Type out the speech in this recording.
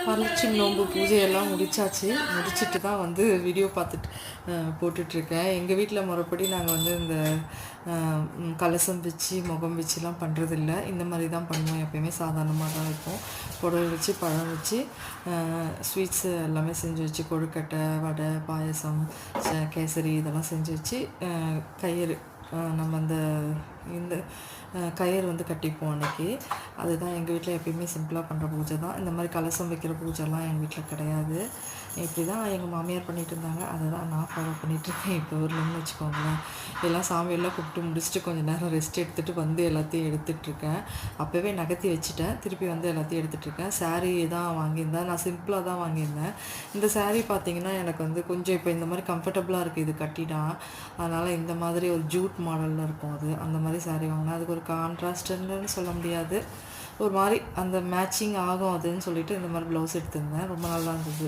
வரலட்சுமி நோன்பு பூஜையெல்லாம் முடிச்சுட்டு தான் வந்து வீடியோ பார்த்துட்டு போட்டுட்ருக்கேன். எங்கள் வீட்டில் முறைப்படி நாங்கள் வந்து இந்த கலசம் வச்சு முகம் வச்சுலாம் பண்ணுறதில்ல. இந்த மாதிரி தான் பண்ணுவோம். எப்போயுமே சாதாரணமாக தான் வைப்போம். புடவை வச்சு பழம் வச்சு ஸ்வீட்ஸு எல்லாமே செஞ்சு வச்சு கொழுக்கட்டை, வடை, பாயசம், கேசரி இதெல்லாம் செஞ்சு வச்சு கயிறு நம்ம இந்த கயிறு வந்து கட்டிப்போம் அன்றைக்கி. அதுதான் எங்கள் வீட்டில் எப்பயுமே சிம்பிளாக பண்ணுற பூஜை தான். இந்த மாதிரி கலசம் வைக்கிற பூஜைலாம் எங்கள் வீட்டில் கிடையாது. இப்படி தான் எங்கள் மாமியார் பண்ணிகிட்டு இருந்தாங்க. அதை தான் நான் ஃபாலோ பண்ணிகிட்ருக்கேன் இப்போ ஊர்லன்னு வச்சுக்கோங்களேன். எல்லாம் சாமியெல்லாம் கூப்பிட்டு முடிச்சுட்டு கொஞ்சம் நேரம் ரெஸ்ட் எடுத்துகிட்டு வந்து எல்லாத்தையும் எடுத்துகிட்ருக்கேன். அப்போவே நகர்த்தி வச்சுட்டேன். திருப்பி வந்து எல்லாத்தையும் எடுத்துகிட்ருக்கேன். சாரீ தான் வாங்கியிருந்தேன். நான் சிம்பிளாக தான் வாங்கியிருந்தேன். இந்த சாரீ பார்த்திங்கன்னா எனக்கு வந்து கொஞ்சம் இப்போ இந்த மாதிரி கம்ஃபர்டபுளாக இருக்குது இது கட்டினா. அதனால் இந்த மாதிரி ஒரு ஜூட் மாடலில் இருக்கும் அது. அந்த மாதிரி சாரீ வாங்கினேன். அதுக்கு ஒரு கான்ட்ராஸ்ட்டுன்னு சொல்ல முடியாது, ஒரு மாதிரி அந்த மேட்சிங் ஆகும் அதுன்னு சொல்லிட்டு இந்த மாதிரி ப்ளவுஸ் எடுத்திருந்தேன். ரொம்ப நல்லா இருந்தது.